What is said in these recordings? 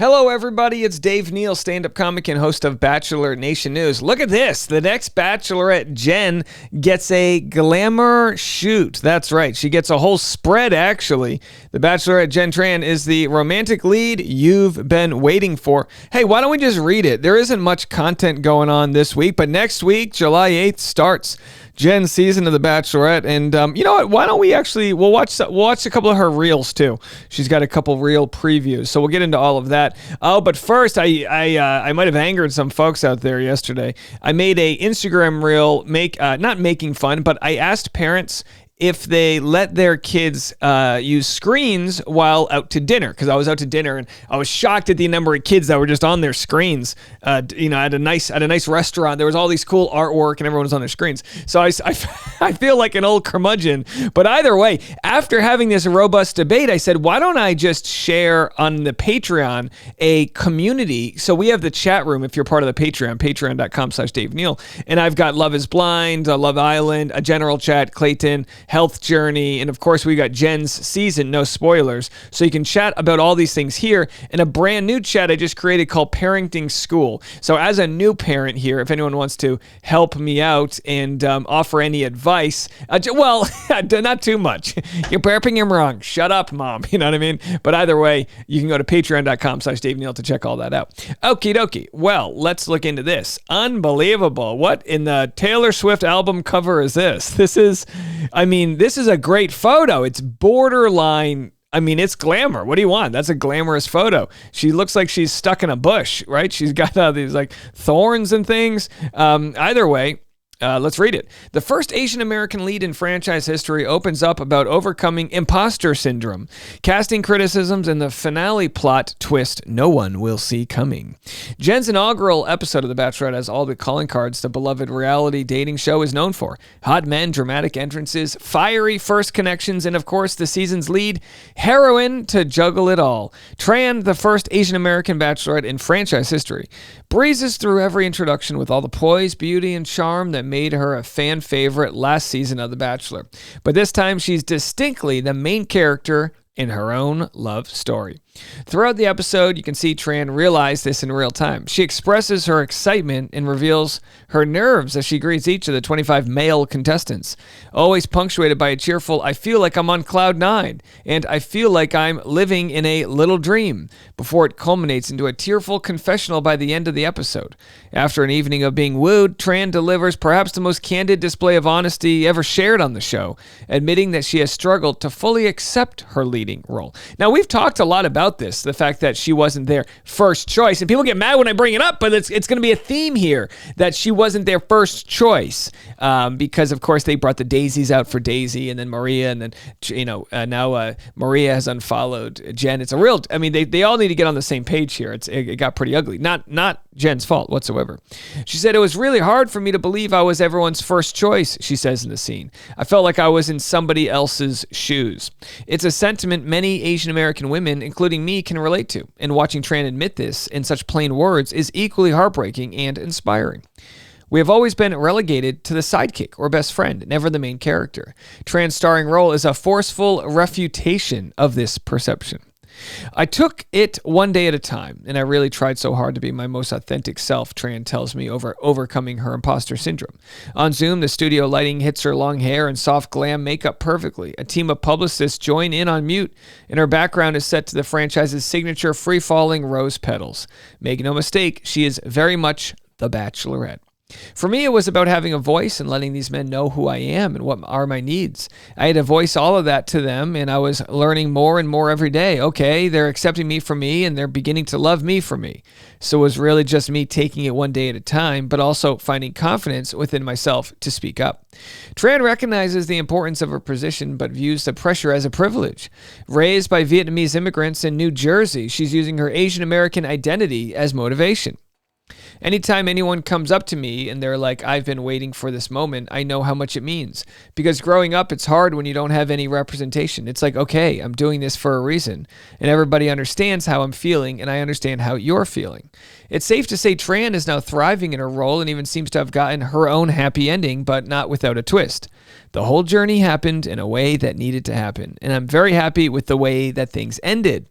Hello, everybody. It's Dave Neal, stand-up comic and host of Bachelor Nation News. Look at this. The next Bachelorette Jenn gets a glamour shoot. That's right. She gets a whole spread, actually. The Bachelorette Jenn Tran is the romantic lead you've been waiting for. Hey, why don't we just read it? There isn't much content going on this week, but next week, July 8th, starts Jen's season of The Bachelorette, and you know what? Why don't we'll watch a couple of her reels too. She's got a couple reel previews, so we'll get into all of that. Oh, but first, I might have angered some folks out there yesterday. I made a Instagram reel, not making fun, but I asked parents if they let their kids use screens while out to dinner, because I was out to dinner and I was shocked at the number of kids that were just on their screens. At a nice restaurant, there was all these cool artwork and everyone was on their screens. So I feel like an old curmudgeon. But either way, after having this robust debate, I said, why don't I just share on the Patreon a community? So we have the chat room if you're part of the Patreon, patreon.com/Dave Neal. And I've got Love is Blind, Love Island, a general chat, Clayton, Health Journey, and of course we got Jen's season, no spoilers, so you can chat about all these things here, and a brand new chat I just created called Parenting School. So as a new parent here, if anyone wants to help me out and offer any advice, not too much. You're parenting him wrong. Shut up, Mom. You know what I mean? But either way, you can go to patreon.com/Dave Neal to check all that out. Okie dokie. Well, let's look into this. Unbelievable. What in the Taylor Swift album cover is this? This is a great photo. It's borderline. It's glamour. What do you want? That's a glamorous photo. She looks like she's stuck in a bush, right? She's got these like thorns and things. Either way, let's read it. The first Asian American lead in franchise history opens up about overcoming imposter syndrome, casting criticisms, and the finale plot twist no one will see coming. Jen's inaugural episode of The Bachelorette has all the calling cards the beloved reality dating show is known for. Hot men, dramatic entrances, fiery first connections, and of course the season's lead, heroine to juggle it all. Tran, the first Asian American Bachelorette in franchise history, breezes through every introduction with all the poise, beauty, and charm that made her a fan favorite last season of The Bachelor. But this time, she's distinctly the main character in her own love story. Throughout the episode, you can see Tran realize this in real time. She expresses her excitement and reveals her nerves as she greets each of the 25 male contestants, always punctuated by a cheerful, "I feel like I'm on cloud 9," and "I feel like I'm living in a little dream," before it culminates into a tearful confessional by the end of the episode. After an evening of being wooed, Tran delivers perhaps the most candid display of honesty ever shared on the show, admitting that she has struggled to fully accept her leading role. Now, we've talked a lot about this, the fact that she wasn't their first choice, and people get mad when I bring it up, but it's going to be a theme here that she wasn't their first choice, because of course they brought the daisies out for Daisy and then Maria, and then now Maria has unfollowed Jen. It's a real, they all need to get on the same page here. It got pretty ugly. Not Jen's fault whatsoever. She said, "It was really hard for me to believe I was everyone's first choice," she says in the scene. "I felt like I was in somebody else's shoes." It's a sentiment many Asian American women, including me, can relate to, and watching Tran admit this in such plain words is equally heartbreaking and inspiring. We have always been relegated to the sidekick or best friend, never the main character. Tran's starring role is a forceful refutation of this perception. "I took it one day at a time, and I really tried so hard to be my most authentic self," Tran tells me, overcoming her imposter syndrome. On Zoom, the studio lighting hits her long hair and soft glam makeup perfectly. A team of publicists join in on mute, and her background is set to the franchise's signature free-falling rose petals. Make no mistake, she is very much the Bachelorette. For me, it was about having a voice and letting these men know who I am and what are my needs. I had to voice all of that to them, and I was learning more and more every day. Okay, they're accepting me for me, and they're beginning to love me for me. So it was really just me taking it one day at a time, but also finding confidence within myself to speak up. Tran recognizes the importance of her position, but views the pressure as a privilege. Raised by Vietnamese immigrants in New Jersey, she's using her Asian American identity as motivation. Anytime anyone comes up to me and they're like, "I've been waiting for this moment," I know how much it means. Because growing up, it's hard when you don't have any representation. It's like, okay, I'm doing this for a reason. And everybody understands how I'm feeling, and I understand how you're feeling. It's safe to say Tran is now thriving in her role and even seems to have gotten her own happy ending, but not without a twist. The whole journey happened in a way that needed to happen, and I'm very happy with the way that things ended.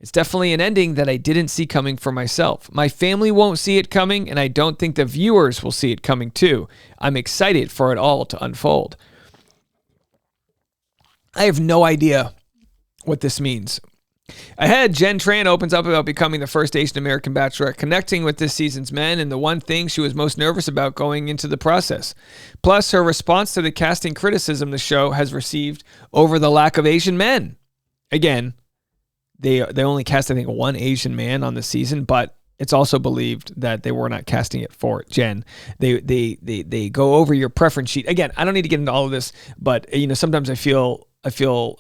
It's definitely an ending that I didn't see coming for myself. My family won't see it coming, and I don't think the viewers will see it coming too. I'm excited for it all to unfold. I have no idea what this means. Ahead, Jenn Tran opens up about becoming the first Asian American Bachelorette, connecting with this season's men, and the one thing she was most nervous about going into the process. Plus, her response to the casting criticism the show has received over the lack of Asian men. Again, they only cast, I think, one Asian man on the season, but it's also believed that they were not casting it for Jen. They go over your preference sheet. Again, I don't need to get into all of this, but sometimes I feel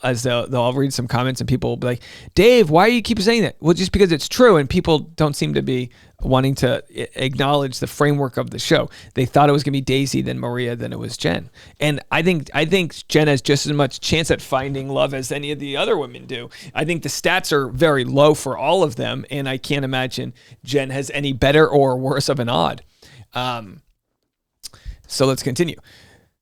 as though I'll read some comments and people will be like, Dave, why do you keep saying that? Well, just because it's true, and people don't seem to be wanting to acknowledge the framework of the show. They thought it was going to be Daisy, then Maria, then it was Jen. And I think Jen has just as much chance at finding love as any of the other women do. I think the stats are very low for all of them, and I can't imagine Jen has any better or worse of an odd. So let's continue.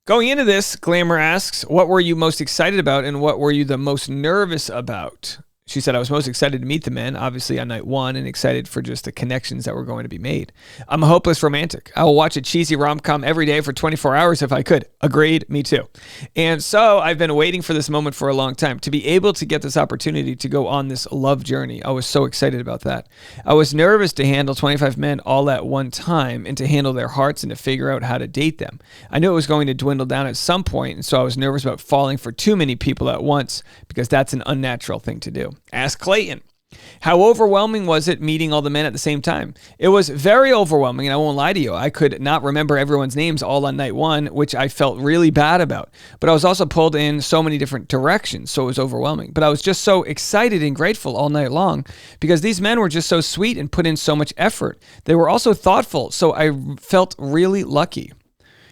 Going into this, Glamour asks, what were you most excited about and what were you the most nervous about? She said, I was most excited to meet the men, obviously on night one, and excited for just the connections that were going to be made. I'm a hopeless romantic. I will watch a cheesy rom-com every day for 24 hours if I could. Agreed, me too. And so I've been waiting for this moment for a long time. To be able to get this opportunity to go on this love journey, I was so excited about that. I was nervous to handle 25 men all at one time and to handle their hearts and to figure out how to date them. I knew it was going to dwindle down at some point, and so I was nervous about falling for too many people at once because that's an unnatural thing to do. Ask Clayton. How overwhelming was it meeting all the men at the same time? It was very overwhelming, and I won't lie to you. I could not remember everyone's names all on night one, which I felt really bad about. But I was also pulled in so many different directions, so it was overwhelming. But I was just so excited and grateful all night long because these men were just so sweet and put in so much effort. They were also thoughtful, so I felt really lucky.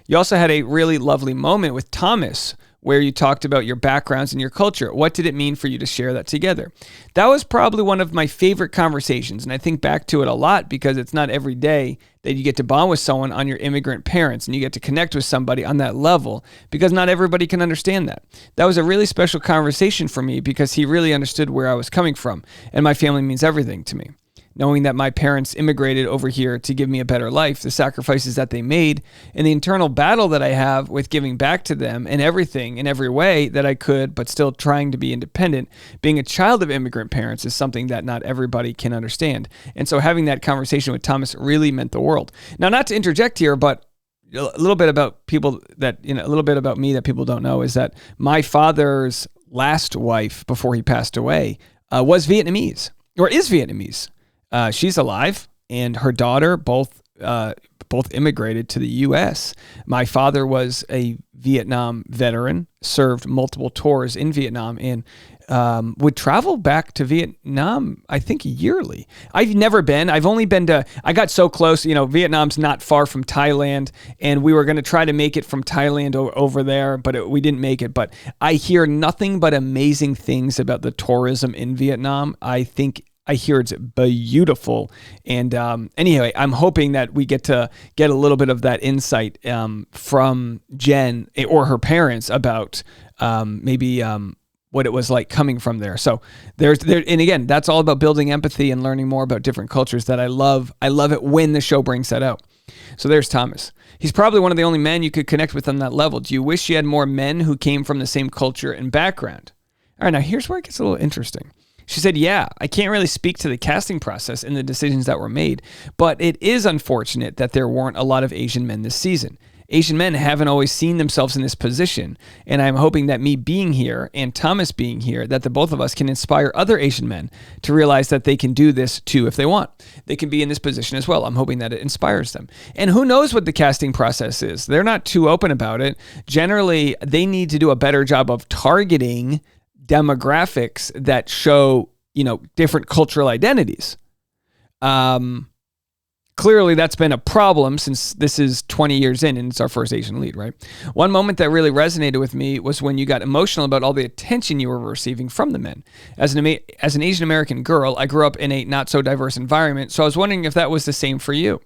You also had a really lovely moment with Thomas, where you talked about your backgrounds and your culture. What did it mean for you to share that together? That was probably one of my favorite conversations, and I think back to it a lot because it's not every day that you get to bond with someone on your immigrant parents and you get to connect with somebody on that level because not everybody can understand that. That was a really special conversation for me because he really understood where I was coming from, and my family means everything to me. Knowing that my parents immigrated over here to give me a better life, the sacrifices that they made, and the internal battle that I have with giving back to them and everything in every way that I could, but still trying to be independent. Being a child of immigrant parents is something that not everybody can understand. And so having that conversation with Thomas really meant the world. Now, not to interject here, but a little bit about people that, a little bit about me that people don't know is that my father's last wife before he passed away was Vietnamese, or is Vietnamese. She's alive, and her daughter both immigrated to the U.S. My father was a Vietnam veteran, served multiple tours in Vietnam, and would travel back to Vietnam, I think, yearly. I've never been. I've only been to, I got so close, Vietnam's not far from Thailand, and we were going to try to make it from Thailand over there, but we didn't make it. But I hear nothing but amazing things about the tourism in Vietnam. I hear it's beautiful. And anyway, I'm hoping that we get a little bit of that insight from Jen or her parents about maybe what it was like coming from there. So and again, that's all about building empathy and learning more about different cultures that I love. I love it when the show brings that out. So there's Thomas. He's probably one of the only men you could connect with on that level. Do you wish you had more men who came from the same culture and background? All right, now here's where it gets a little interesting. She said, yeah, I can't really speak to the casting process and the decisions that were made, but it is unfortunate that there weren't a lot of Asian men this season. Asian men haven't always seen themselves in this position, and I'm hoping that me being here and Thomas being here, that the both of us can inspire other Asian men to realize that they can do this too if they want. They can be in this position as well. I'm hoping that it inspires them. And who knows what the casting process is? They're not too open about it. Generally, they need to do a better job of targeting demographics that show, different cultural identities. Clearly, that's been a problem since this is 20 years in and it's our first Asian lead, right? One moment that really resonated with me was when you got emotional about all the attention you were receiving from the men. As an Asian American girl, I grew up in a not so diverse environment, so I was wondering if that was the same for you.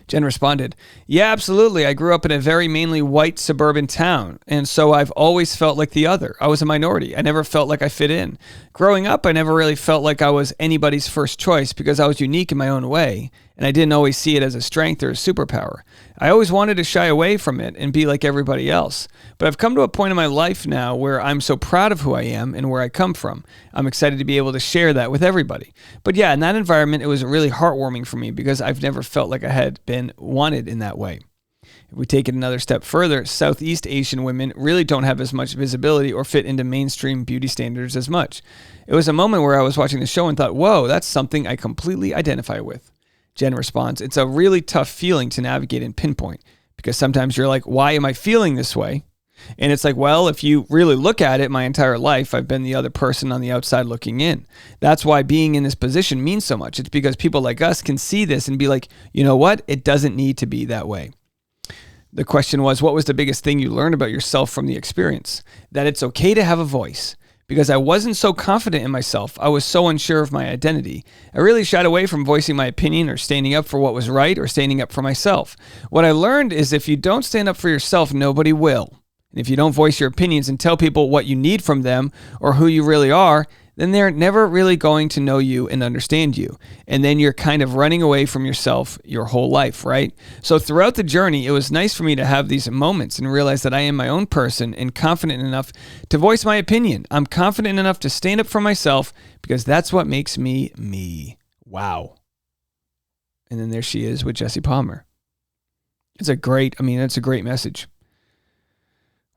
Jen responded, yeah, absolutely. I grew up in a very mainly white suburban town, and so I've always felt like the other. I was a minority. I never felt like I fit in. Growing up, I never really felt like I was anybody's first choice because I was unique in my own way, and I didn't always see it as a strength or a superpower. I always wanted to shy away from it and be like everybody else. But I've come to a point in my life now where I'm so proud of who I am and where I come from. I'm excited to be able to share that with everybody. But yeah, in that environment, it was really heartwarming for me because I've never felt like I had been wanted in that way. If we take it another step further, Southeast Asian women really don't have as much visibility or fit into mainstream beauty standards as much. It was a moment where I was watching the show and thought, whoa, that's something I completely identify with. Jen responds, it's a really tough feeling to navigate and pinpoint because sometimes you're like, why am I feeling this way? And it's like, well, if you really look at it, my entire life, I've been the other person on the outside looking in. That's why being in this position means so much. It's because people like us can see this and be like, you know what? It doesn't need to be that way. The question was, what was the biggest thing you learned about yourself from the experience? That it's okay to have a voice. Because I wasn't so confident in myself, I was so unsure of my identity. I really shied away from voicing my opinion or standing up for what was right or standing up for myself. What I learned is if you don't stand up for yourself, nobody will. And if you don't voice your opinions and tell people what you need from them or who you really are, then they're never really going to know you and understand you. And then you're kind of running away from yourself your whole life, right? So throughout the journey, it was nice for me to have these moments and realize that I am my own person and confident enough to voice my opinion. I'm confident enough to stand up for myself because that's what makes me me. Wow. And then there she is with Jesse Palmer. It's a great message.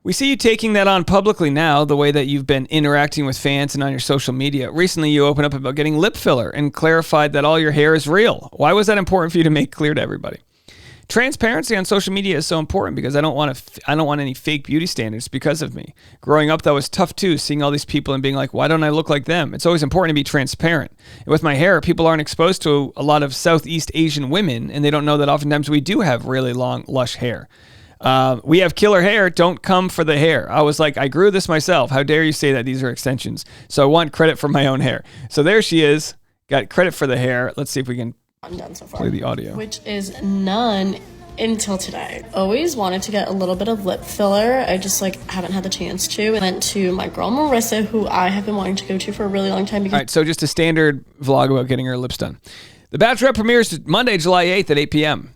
We see you taking that on publicly now, the way that you've been interacting with fans and on your social media. Recently, you opened up about getting lip filler and clarified that all your hair is real. Why was that important for you to make clear to everybody? Transparency on social media is so important because I don't want any fake beauty standards because of me. Growing up, that was tough too, seeing all these people and being like, why don't I look like them? It's always important to be transparent. And with my hair, people aren't exposed to a lot of Southeast Asian women, and they don't know that oftentimes we do have really long, lush hair. We have killer hair. Don't come for the hair. I was like, I grew this myself. How dare you say that these are extensions? So I want credit for my own hair. So there she is. Got credit for the hair. Let's see if we can done so far, play the audio. Which is none until today. Always wanted to get a little bit of lip filler. I just haven't had the chance to. I went to my girl Marissa, who I have been wanting to go to for a really long time. All right, so just a standard vlog about getting her lips done. The Bachelorette premieres Monday, July 8th at 8 p.m.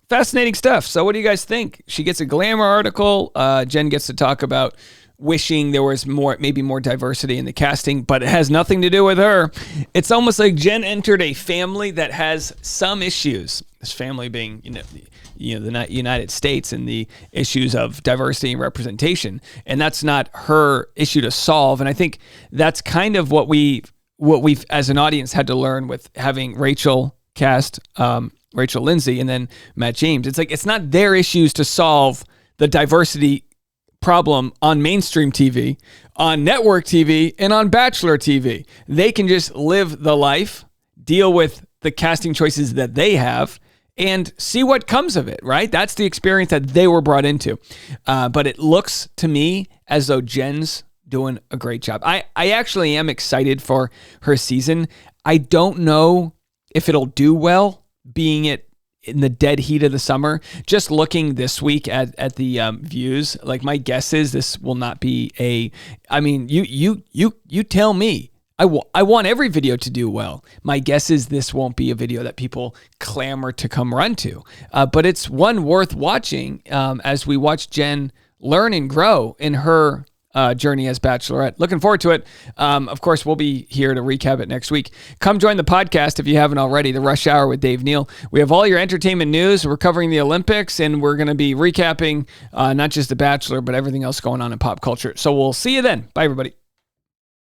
Fascinating stuff. So what do you guys think? She gets a Glamour article. Jen gets to talk about wishing there was maybe more diversity in the casting, but it has nothing to do with her. It's almost like Jen entered a family that has some issues. This family being, the United States and the issues of diversity and representation. And that's not her issue to solve. And I think that's kind of what we've as an audience had to learn with having Rachel cast, Rachel Lindsay, and then Matt James. It's like, it's not their issues to solve the diversity problem on mainstream TV, on network TV, and on Bachelor TV. They can just live the life, deal with the casting choices that they have, and see what comes of it, right? That's the experience that they were brought into. But it looks to me as though Jen's doing a great job. I actually am excited for her season. I don't know if it'll do well, being it in the dead heat of the summer. Just looking this week at the views, my guess is this will not be you tell me. I want every video to do well. My guess is this won't be a video that people clamor to come run to, but it's one worth watching as we watch Jen learn and grow in her journey as Bachelorette. Looking forward to it. Of course, we'll be here to recap it next week. Come join the podcast if you haven't already, The Rush Hour with Dave Neal. We have all your entertainment news. We're covering the Olympics, and we're going to be recapping not just The Bachelor, but everything else going on in pop culture. So we'll see you then. Bye, everybody.